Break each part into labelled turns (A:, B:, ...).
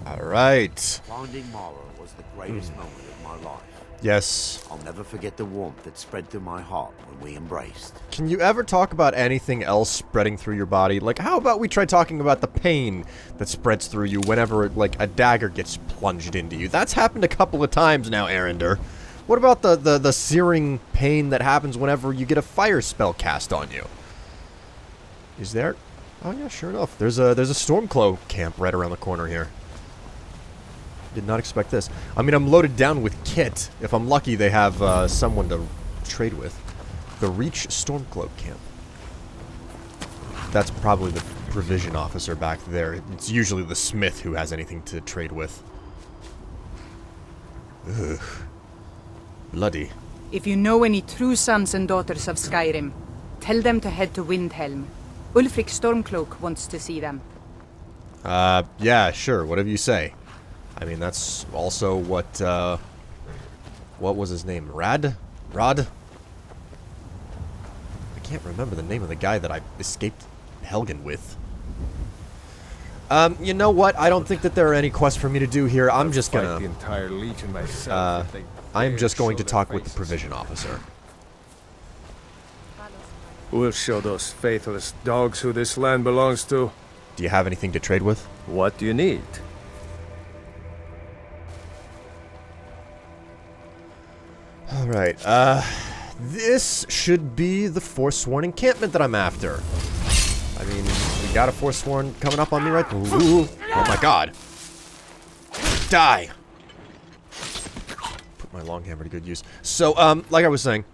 A: Alright.
B: Finding Mara was the greatest moment of my life.
A: Yes.
B: I'll never forget the warmth that spread through my heart when we embraced.
A: Can you ever talk about anything else spreading through your body? Like, how about we try talking about the pain that spreads through you whenever, like, a dagger gets plunged into you? That's happened a couple of times now, Arender. What about the searing pain that happens whenever you get a fire spell cast on you? Is there... Oh yeah, sure enough. There's a Stormcloak camp right around the corner here. Did not expect this. I mean, I'm loaded down with kit. If I'm lucky, they have someone to trade with. The Reach Stormcloak camp. That's probably the provision officer back there. It's usually the smith who has anything to trade with. Ugh. Bloody.
C: If you know any true sons and daughters of Skyrim, tell them to head to Windhelm. Ulfric Stormcloak wants to see them.
A: Yeah, sure. Whatever you say. I mean, that's also what was his name? Rod? I can't remember the name of the guy that I escaped Helgen with. You know what? I don't think that there are any quests for me to do here. I'm just gonna...
D: the entire legion myself.
A: I'm just going to talk with the provision officer.
D: We'll show those faithless dogs who this land belongs to.
A: Do you have anything to trade with?
D: What do you need?
A: Alright, this should be the Forsworn encampment that I'm after. I mean, we got a Forsworn coming up on me, right? Ooh, oh my god. Die! Put my long hammer to good use. So, like I was saying,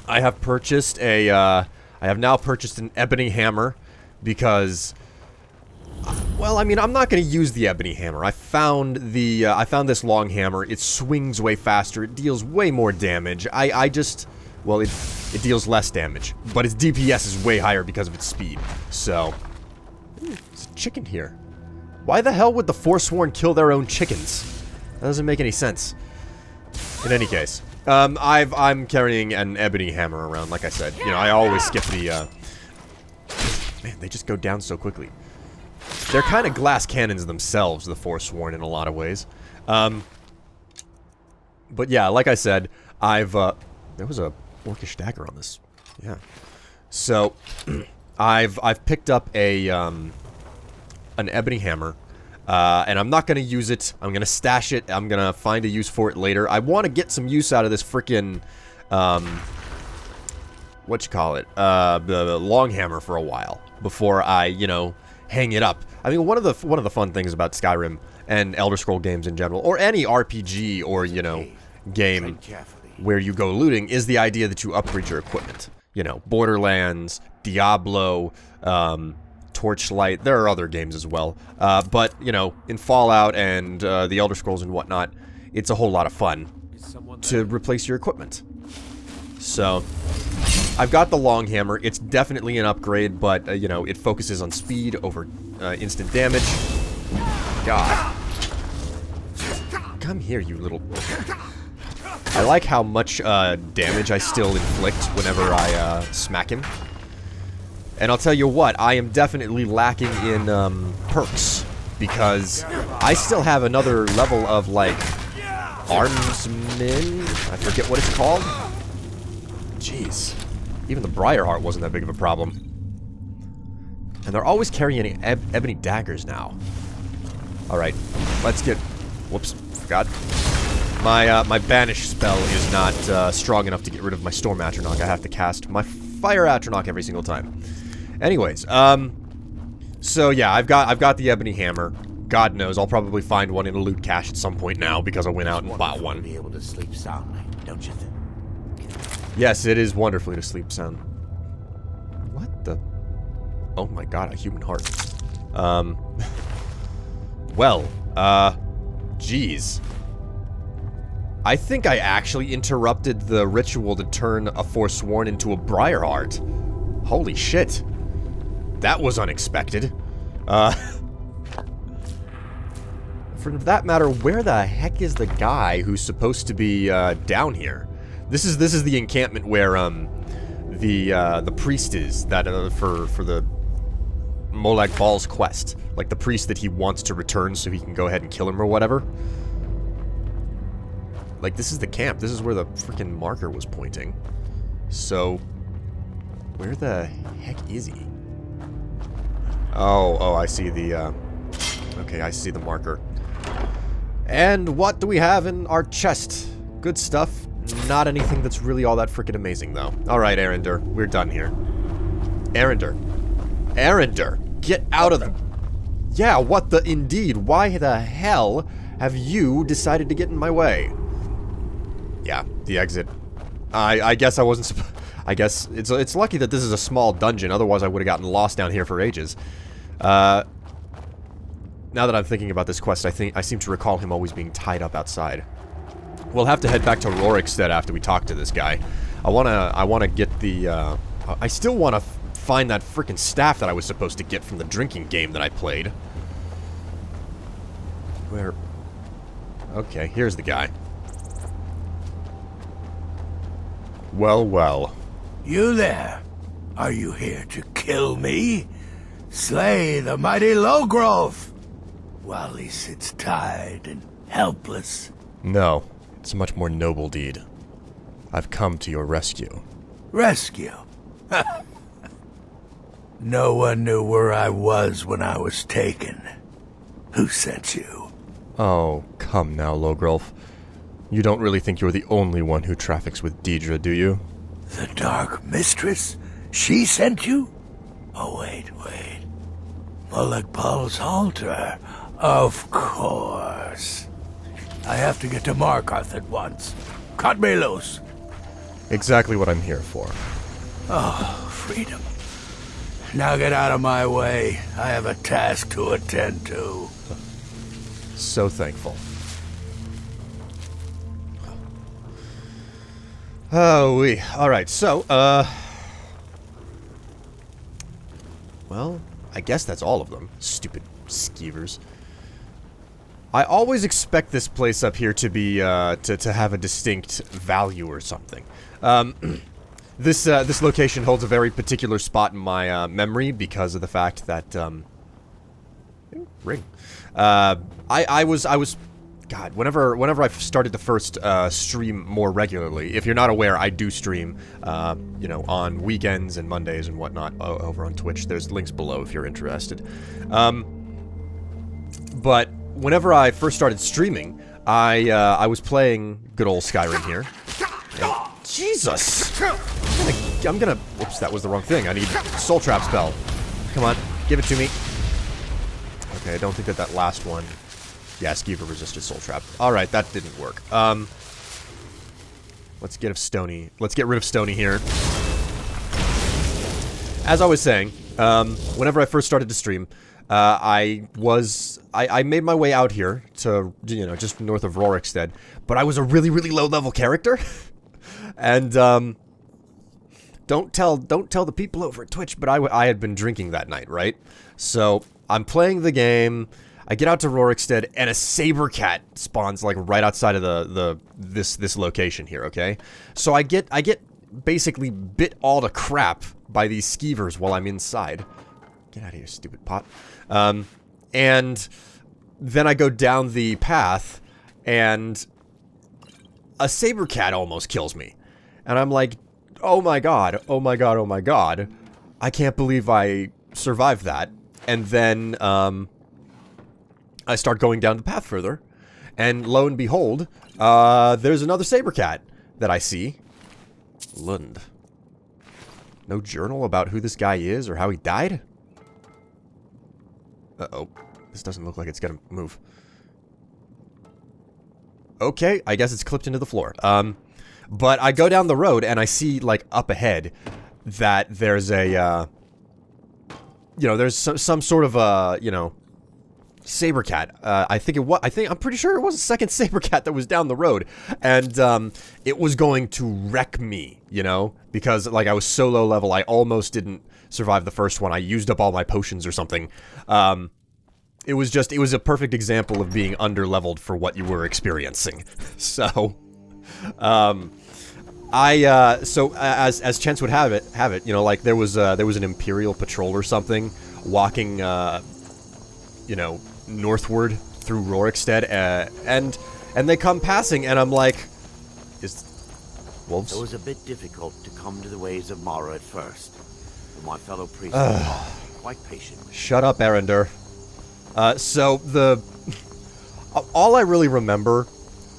A: I have purchased a, I have now purchased an ebony hammer, because... Well, I mean, I'm not going to use the ebony hammer. I found this long hammer. It swings way faster. It deals way more damage. I just... Well, it deals less damage. But its DPS is way higher because of its speed. So... Ooh, there's a chicken here. Why the hell would the Forsworn kill their own chickens? That doesn't make any sense. In any case. I'm carrying an ebony hammer around, like I said. You know, I always skip the, Man, they just go down so quickly. They're kind of glass cannons themselves, the Forsworn, in a lot of ways. But yeah, like I said, there was a orcish dagger on this. Yeah. So, I've picked up an ebony hammer. And I'm not going to use it. I'm going to stash it. I'm going to find a use for it later. I want to get some use out of this frickin', the long hammer for a while. Before I, you know, hang it up. I mean, one of the fun things about Skyrim and Elder Scroll games in general, or any RPG or, you know, game where you go looting, is the idea that you upgrade your equipment. You know, Borderlands, Diablo, Torchlight. There are other games as well. But, you know, in Fallout and the Elder Scrolls and whatnot, it's a whole lot of fun to replace your equipment. So, I've got the long hammer. It's definitely an upgrade, but, you know, it focuses on speed over instant damage. God. Come here, you little... I like how much damage I still inflict whenever I smack him. And I'll tell you what, I am definitely lacking in perks, because I still have another level of, like, armsmen? I forget what it's called. Jeez. Even the Briarheart wasn't that big of a problem. And they're always carrying ebony daggers now. Alright, let's get... Whoops, forgot. My Banish spell is not strong enough to get rid of my Storm Atronach. I have to cast my Fire Atronach every single time. Anyways, so yeah, I've got the ebony hammer. God knows, I'll probably find one in a loot cache at some point now because I went out and bought one.
B: Be able to sleep soundly, don't you think?
A: Yes, it is wonderfully to sleep sound. What the? Oh my god, a human heart. Well, geez. I think I actually interrupted the ritual to turn a Forsworn into a Briarheart. Holy shit. That was unexpected. For that matter, where the heck is the guy who's supposed to be, down here? This is the encampment where, the priest is, that, for the Molag Bal's quest. Like the priest that he wants to return so he can go ahead and kill him or whatever. Like, this is the camp. This is where the freaking marker was pointing. So, where the heck is he? Oh, I see the, okay, I see the marker. And what do we have in our chest? Good stuff. Not anything that's really all that freaking amazing, though. Alright, Arender. We're done here. Arender. Arender! Get out of the... Yeah, what the... Indeed. Why the hell have you decided to get in my way? Yeah, the exit. I guess I wasn't... I guess it's lucky that this is a small dungeon. Otherwise, I would have gotten lost down here for ages. Now that I'm thinking about this quest, I seem to recall him always being tied up outside. We'll have to head back to Rorikstead after we talk to this guy. I wanna get the, I still wanna find that frickin' staff that I was supposed to get from the drinking game that I played. Where? Okay, here's the guy. Well, well.
E: You there? Are you here to kill me? Slay the mighty Lowgrove, while he sits tied and helpless?
A: No, it's a much more noble deed. I've come to your rescue.
E: Rescue? No one knew where I was when I was taken. Who sent you?
A: Oh, come now, Logrulf. You don't really think you're the only one who traffics with Deidre, do you?
E: The Dark Mistress? She sent you? Oh, wait. Molag Bal's altar. Of course. I have to get to Markarth at once. Cut me loose.
A: Exactly what I'm here for.
E: Oh, freedom. Now get out of my way. I have a task to attend to.
A: So thankful. Oh, alright, so, well, I guess that's all of them. Stupid skeevers. I always expect this place up here to be, to have a distinct value or something. This location holds a very particular spot in my, memory because of the fact that, ring. I was God, whenever I've started to first stream more regularly, if you're not aware, I do stream, you know, on weekends and Mondays and whatnot over on Twitch. There's links below if you're interested. But whenever I first started streaming, I was playing good old Skyrim here. And, Jesus! I'm gonna... Whoops, that was the wrong thing. I need Soul Trap spell. Come on, give it to me. Okay, I don't think that last one... Yeah, Skeever resisted Soul Trap. Alright, that didn't work. Let's get rid of Stony here. As I was saying, whenever I first started to stream, I made my way out here to, you know, just north of Rorikstead, but I was a really, really low-level character. And, don't tell the people over at Twitch, but I had been drinking that night, right? So, I'm playing the game... I get out to Rorikstead, and a saber cat spawns like right outside of this location here. Okay, so I get basically bit all to crap by these skeevers while I'm inside. Get out of here, stupid pot. And then I go down the path, and a saber cat almost kills me, and I'm like, oh my god, oh my god, oh my god, I can't believe I survived that. And then I start going down the path further, and lo and behold, there's another saber cat that I see. Lund. No journal about who this guy is or how he died? Uh-oh. This doesn't look like it's gonna move. Okay, I guess it's clipped into the floor. But I go down the road, and I see, like, up ahead that there's a, you know, there's some sort of a, you know, saber cat. I'm pretty sure it was a second saber cat that was down the road, and it was going to wreck me, you know, because like I was so low level, I almost didn't survive the first one. I used up all my potions or something. It was a perfect example of being under-leveled for what you were experiencing. So, as chance would have it, you know, like there was an Imperial patrol or something walking, northward through Rorikstead, and they come passing, and I'm like, is wolves?
B: It was a bit difficult to come to the ways of Mara at first, but my fellow priests were quite patient.
A: Shut up, Arender. All I really remember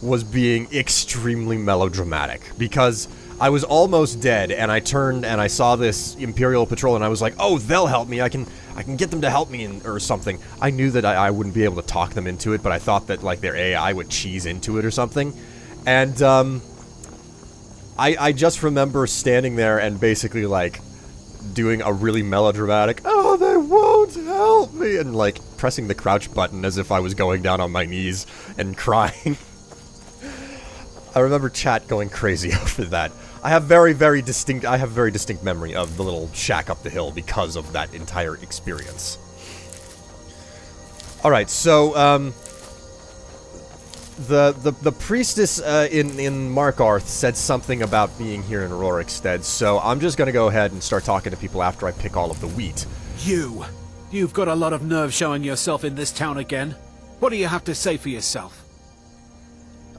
A: was being extremely melodramatic, because I was almost dead, and I turned and I saw this Imperial patrol, and I was like, oh, they'll help me, I can get them to help me, or something. I knew that I wouldn't be able to talk them into it, but I thought that, like, their AI would cheese into it or something. And, I just remember standing there and basically, like, doing a really melodramatic, oh, they won't help me, and, like, pressing the crouch button as if I was going down on my knees and crying. I remember chat going crazy over that. I have very distinct memory of the little shack up the hill because of that entire experience. Alright, so, the priestess in Markarth said something about being here in Rorikstead, so I'm just gonna go ahead and start talking to people after I pick all of the wheat.
F: You've got a lot of nerve showing yourself in this town again. What do you have to say for yourself?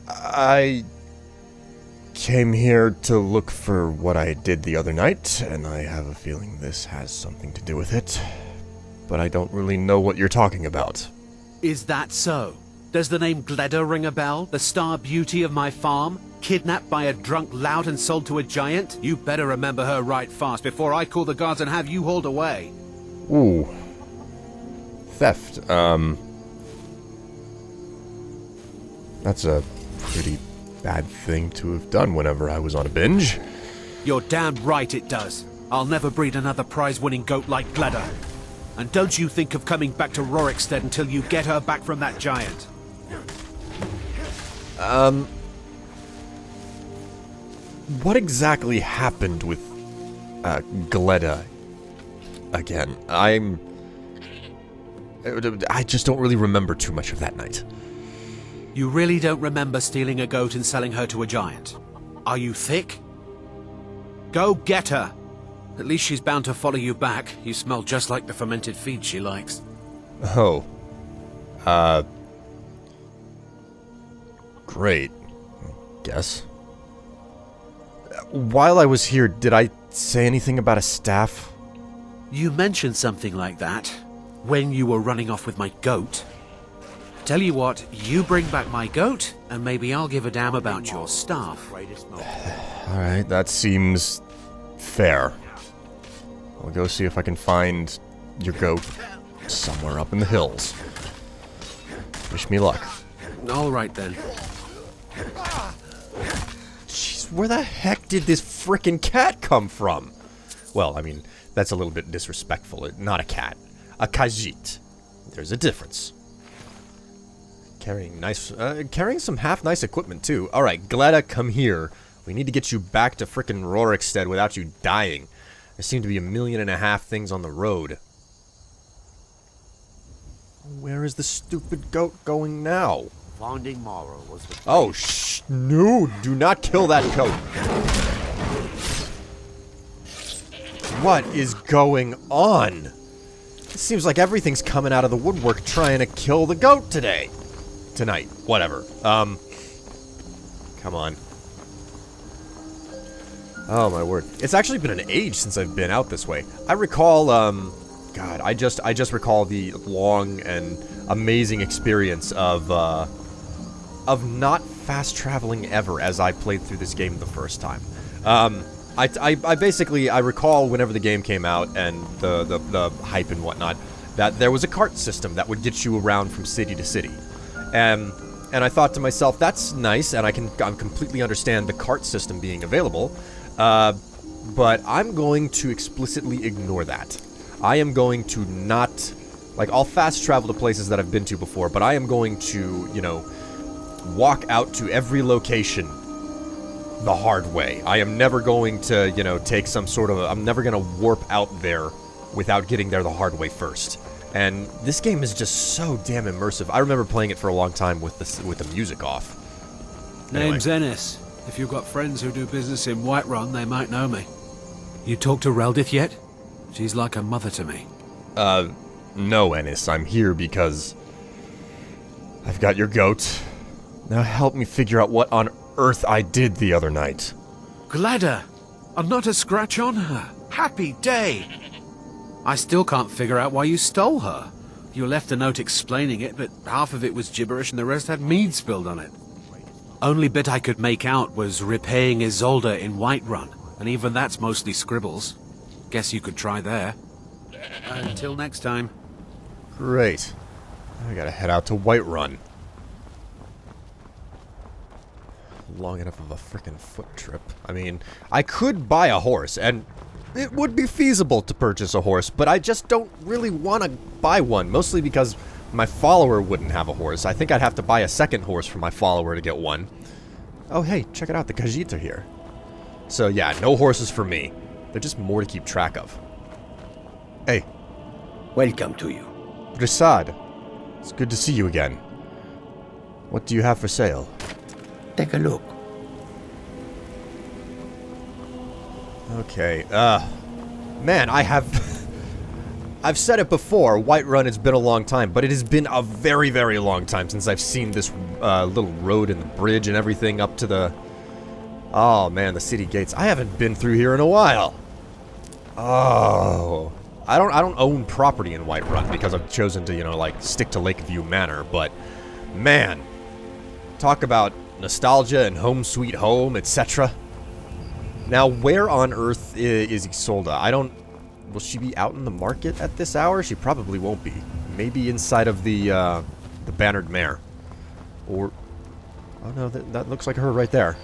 A: I came here to look for what I did the other night, and I have a feeling this has something to do with it. But I don't really know what you're talking about.
F: Is that so? Does the name Gleda ring a bell? The star beauty of my farm? Kidnapped by a drunk lout and sold to a giant? You better remember her right fast before I call the guards and have you hauled away.
A: Ooh. Theft. That's a pretty bad thing to have done whenever I was on a binge.
F: You're damn right it does. I'll never breed another prize-winning goat like Gleda. And don't you think of coming back to Rorikstead until you get her back from that giant.
A: What exactly happened with, Gleda again? I just don't really remember too much of that night.
F: You really don't remember stealing a goat and selling her to a giant? Are you thick? Go get her! At least she's bound to follow you back. You smell just like the fermented feed she likes.
A: Oh. Great. I guess. While I was here, did I say anything about a staff?
F: You mentioned something like that when you were running off with my goat. Tell you what, you bring back my goat, and maybe I'll give a damn about your staff.
A: Alright, that seems fair. I'll go see if I can find your goat somewhere up in the hills. Wish me luck.
F: Alright then.
A: Jeez, where the heck did this frickin' cat come from? Well, I mean, that's a little bit disrespectful. Not a cat. A Khajiit. There's a difference. Carrying some half-nice equipment, too. Alright, Gleda, come here. We need to get you back to frickin' Rorikstead without you dying. There seem to be 1.5 million things on the road. Where is the stupid goat going now?
B: Finding Mara was the
A: Oh, no, do not kill that goat. What is going on? It seems like everything's coming out of the woodwork trying to kill the goat tonight, whatever. Come on. Oh my word. It's actually been an age since I've been out this way. I recall, God, I just recall the long and amazing experience of not fast traveling ever as I played through this game the first time. I basically recall whenever the game came out and the hype and whatnot, that there was a cart system that would get you around from city to city. And I thought to myself, that's nice, and I completely understand the cart system being available, but I'm going to explicitly ignore that. I am going to not, like, I'll fast travel to places that I've been to before, but I am going to, you know, walk out to every location the hard way. I am never going to, you know, take some sort of, I'm never going to warp out there without getting there the hard way first. And this game is just so damn immersive. I remember playing it for a long time with the music off. Anyway.
F: Name's Ennis. If you've got friends who do business in Whiterun, they might know me. You talked to Reldith yet? She's like a mother to me.
A: No, Ennis, I'm here because I've got your goat. Now help me figure out what on earth I did the other night.
F: Gladder! And not a scratch on her. Happy day! I still can't figure out why you stole her. You left a note explaining it, but half of it was gibberish and the rest had mead spilled on it. Only bit I could make out was repaying Isolde in Whiterun, and even that's mostly scribbles. Guess you could try there. Until next time.
A: Great. I gotta head out to Whiterun. Long enough of a frickin' foot trip. I mean, I could buy a horse, and it would be feasible to purchase a horse, but I just don't really want to buy one, mostly because my follower wouldn't have a horse. I think I'd have to buy a second horse for my follower to get one. Oh, hey, check it out, the Khajiit are here. So yeah, no horses for me. They're just more to keep track of. Hey.
G: Welcome to you.
A: Risad. It's good to see you again. What do you have for sale?
G: Take a look.
A: Okay, man, I've said it before, Whiterun has been a long time, but it has been a very, very long time since I've seen this, little road and the bridge and everything up to the... Oh, man, the city gates. I haven't been through here in a while. Oh... I don't own property in Whiterun because I've chosen to, you know, like, stick to Lakeview Manor, but, man, talk about nostalgia and home sweet home, etc. Now, where on earth is Isolde? I don't... Will she be out in the market at this hour? She probably won't be. Maybe inside of the Bannered Mare. Or... Oh no, that looks like her right there.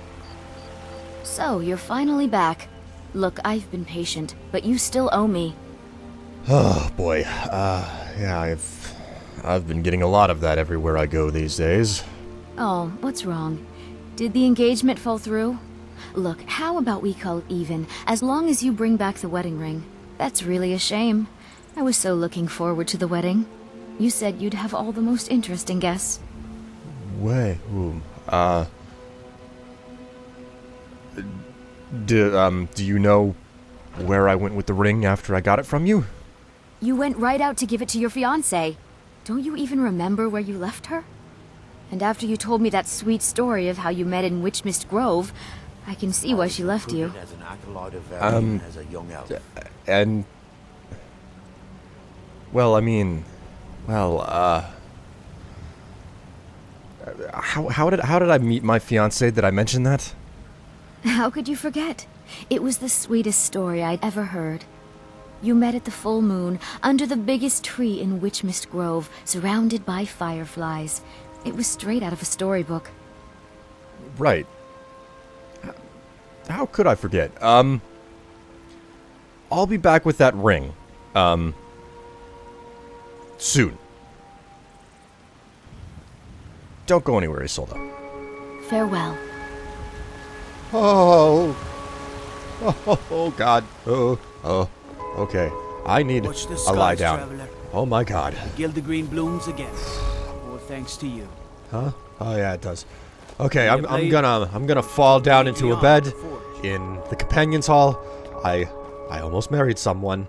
H: So, you're finally back. Look, I've been patient, but you still owe me.
A: Oh, boy. Yeah, I've been getting a lot of that everywhere I go these days.
H: Oh, what's wrong? Did the engagement fall through? Look, how about we call it even, as long as you bring back the wedding ring? That's really a shame. I was so looking forward to the wedding. You said you'd have all the most interesting guests.
A: Wait, do you know where I went with the ring after I got it from you?
H: You went right out to give it to your fiancée. Don't you even remember where you left her? And after you told me that sweet story of how you met in Witchmist Grove, I can see why she left you.
B: As an acolyte of Varian, as a young elf.
A: And... Well, I mean... Well, How did I meet my fiancée? Did I mention that?
H: How could you forget? It was the sweetest story I'd ever heard. You met at the full moon, under the biggest tree in Witchmist Grove, surrounded by fireflies. It was straight out of a storybook.
A: Right. How could I forget? I'll be back with that ring. Soon. Don't go anywhere, Isolde.
H: Farewell.
A: Oh, God. Okay. I need
I: Watch the
A: a
I: skies,
A: lie down.
I: traveler.
A: Oh my God.
I: Gildegreen blooms again. All thanks to you.
A: Huh? Oh yeah, it does. Okay, I'm gonna fall down into a bed in the companion's hall. I almost married someone.